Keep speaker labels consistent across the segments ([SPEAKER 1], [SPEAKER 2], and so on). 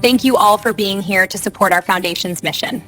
[SPEAKER 1] Thank you all for being here to support our foundation's mission.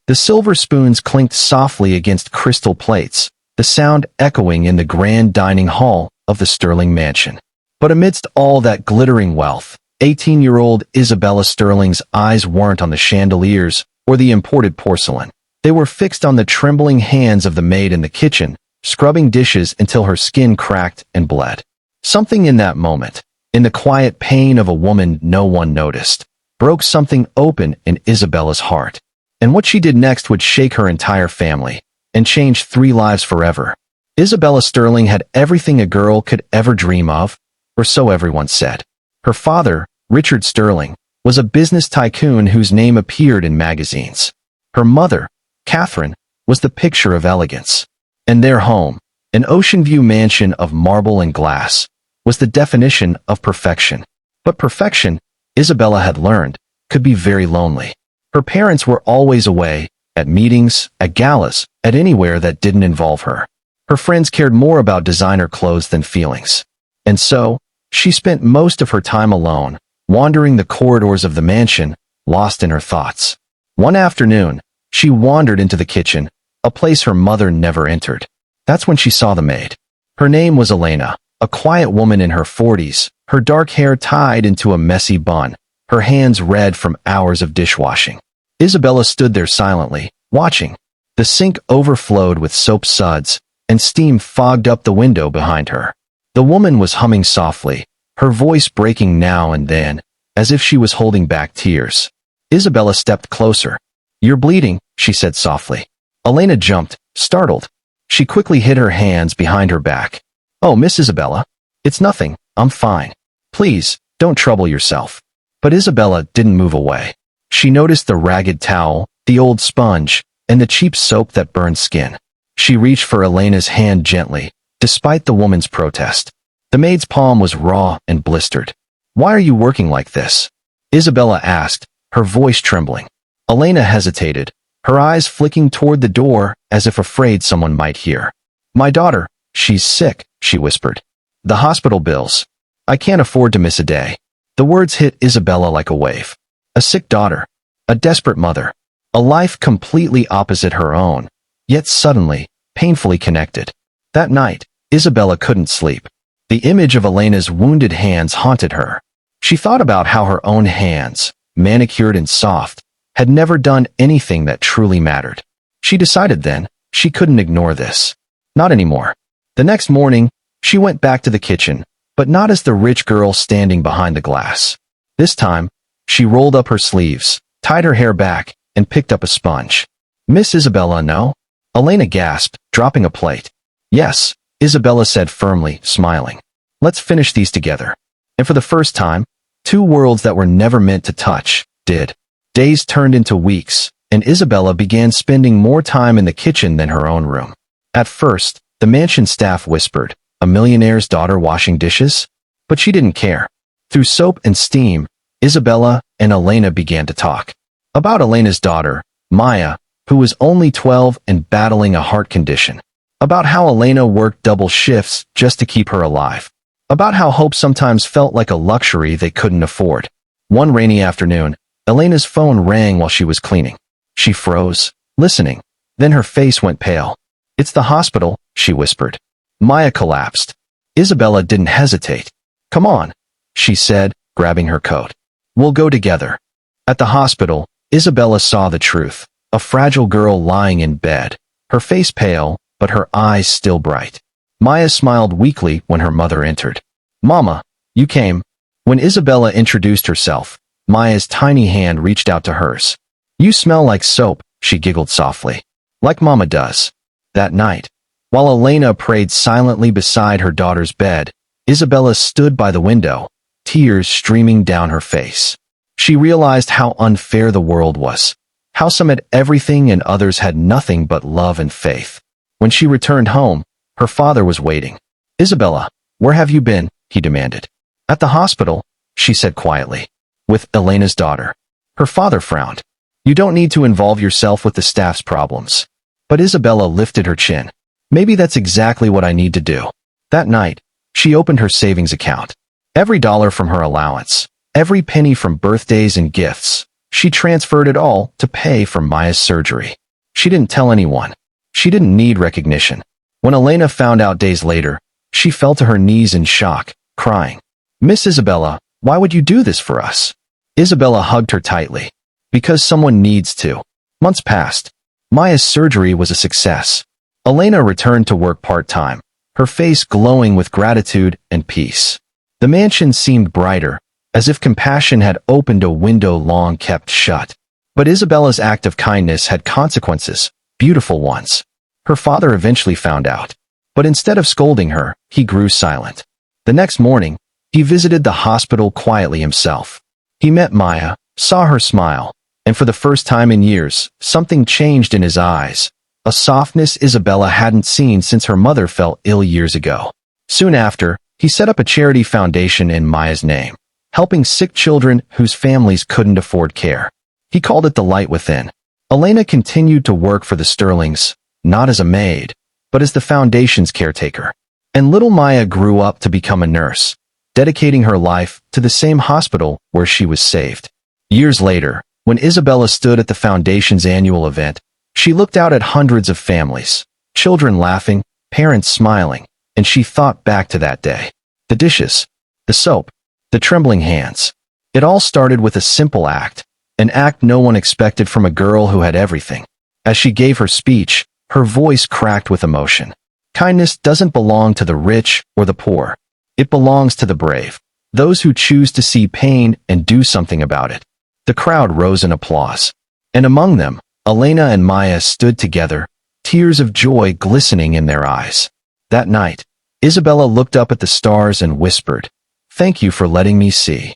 [SPEAKER 2] The silver spoons clinked softly against crystal plates, the sound echoing in the grand dining hall of the Sterling mansion. But amidst all that glittering wealth, 18-year-old Isabella Sterling's eyes weren't on the chandeliers or the imported porcelain. They were fixed on the trembling hands of the maid in the kitchen, scrubbing dishes until her skin cracked and bled. Something in that moment, in the quiet pain of a woman no one noticed, broke something open in Isabella's heart. And what she did next would shake her entire family and change 3 lives forever. Isabella Sterling had everything a girl could ever dream of, or so everyone said. Her father, Richard Sterling, was a business tycoon whose name appeared in magazines. Her mother, Catherine, was the picture of elegance. And their home, an ocean view mansion of marble and glass, was the definition of perfection. But perfection, Isabella had learned, could be very lonely. Her parents were always away, at meetings, at galas, at anywhere that didn't involve her. Her friends cared more about designer clothes than feelings. And so, she spent most of her time alone, wandering the corridors of the mansion, lost in her thoughts. One afternoon, she wandered into the kitchen, a place her mother never entered. That's when she saw the maid. Her name was Elena, a quiet woman in her 40s, her dark hair tied into a messy bun, her hands red from hours of dishwashing. Isabella stood there silently, watching. The sink overflowed with soap suds, and steam fogged up the window behind her. The woman was humming softly, her voice breaking now and then, as if she was holding back tears. Isabella stepped closer. "You're bleeding," she said softly. Elena jumped, startled. She quickly hid her hands behind her back. "Oh, Miss Isabella. It's nothing, I'm fine. Please, don't trouble yourself." But Isabella didn't move away. She noticed the ragged towel, the old sponge, and the cheap soap that burned skin. She reached for Elena's hand gently, despite the woman's protest. The maid's palm was raw and blistered. "Why are you working like this?" Isabella asked, her voice trembling. Elena hesitated, her eyes flicking toward the door as if afraid someone might hear. "My daughter, she's sick," she whispered. "The hospital bills. I can't afford to miss a day." The words hit Isabella like a wave. A sick daughter, a desperate mother, a life completely opposite her own, yet suddenly, painfully connected. That night, Isabella couldn't sleep. The image of Elena's wounded hands haunted her. She thought about how her own hands, manicured and soft, had never done anything that truly mattered. She decided then, she couldn't ignore this. Not anymore. The next morning, she went back to the kitchen, but not as the rich girl standing behind the glass. This time, she rolled up her sleeves, tied her hair back, and picked up a sponge. "Miss Isabella, no?" Elena gasped, dropping a plate. "Yes," Isabella said firmly, smiling. "Let's finish these together." And for the first time, 2 worlds that were never meant to touch, did. Days turned into weeks, and Isabella began spending more time in the kitchen than her own room. At first, the mansion staff whispered, "A millionaire's daughter washing dishes?" But she didn't care. Through soap and steam, Isabella and Elena began to talk. About Elena's daughter, Maya, who was only 12 and battling a heart condition. About how Elena worked double shifts just to keep her alive. About how hope sometimes felt like a luxury they couldn't afford. One rainy afternoon, Elena's phone rang while she was cleaning. She froze, listening. Then her face went pale. "It's the hospital," she whispered. Maya collapsed. Isabella didn't hesitate. "Come on," she said, grabbing her coat. "We'll go together." At the hospital, Isabella saw the truth. A fragile girl lying in bed, her face pale, but her eyes still bright. Maya smiled weakly when her mother entered. "Mama, you came." When Isabella introduced herself, Maya's tiny hand reached out to hers. "You smell like soap," she giggled softly. "Like Mama does." That night, while Elena prayed silently beside her daughter's bed, Isabella stood by the window, tears streaming down her face. She realized how unfair the world was, how some had everything and others had nothing but love and faith. When she returned home, her father was waiting. "Isabella, where have you been?" he demanded. "At the hospital," she said quietly. "With Elena's daughter." Her father frowned. "You don't need to involve yourself with the staff's problems." But Isabella lifted her chin. "Maybe that's exactly what I need to do." That night, she opened her savings account. Every dollar from her allowance, every penny from birthdays and gifts, she transferred it all to pay for Maya's surgery. She didn't tell anyone. She didn't need recognition. When Elena found out days later, she fell to her knees in shock, crying, "Miss Isabella, why would you do this for us?" Isabella hugged her tightly. "Because someone needs to." Months passed. Maya's surgery was a success. Elena returned to work part-time, her face glowing with gratitude and peace. The mansion seemed brighter, as if compassion had opened a window long kept shut. But Isabella's act of kindness had consequences, beautiful ones. Her father eventually found out. But instead of scolding her, he grew silent. The next morning, he visited the hospital quietly himself. He met Maya, saw her smile, and for the first time in years, something changed in his eyes. A softness Isabella hadn't seen since her mother fell ill years ago. Soon after, he set up a charity foundation in Maya's name, helping sick children whose families couldn't afford care. He called it The Light Within. Elena continued to work for the Sterlings, not as a maid, but as the foundation's caretaker. And little Maya grew up to become a nurse, dedicating her life to the same hospital where she was saved. Years later, when Isabella stood at the foundation's annual event, she looked out at hundreds of families, children laughing, parents smiling, and she thought back to that day. The dishes, the soap, the trembling hands. It all started with a simple act, an act no one expected from a girl who had everything. As she gave her speech, her voice cracked with emotion. Kindness doesn't belong to the rich or the poor. It belongs to the brave, those who choose to see pain and do something about it. The crowd rose in applause. And among them, Elena and Maya stood together, tears of joy glistening in their eyes. That night, Isabella looked up at the stars and whispered, "Thank you for letting me see."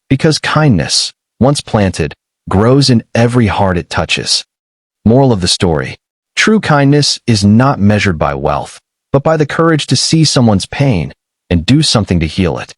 [SPEAKER 2] Because kindness, once planted, grows in every heart it touches. Moral of the story: true kindness is not measured by wealth, but by the courage to see someone's pain and do something to heal it.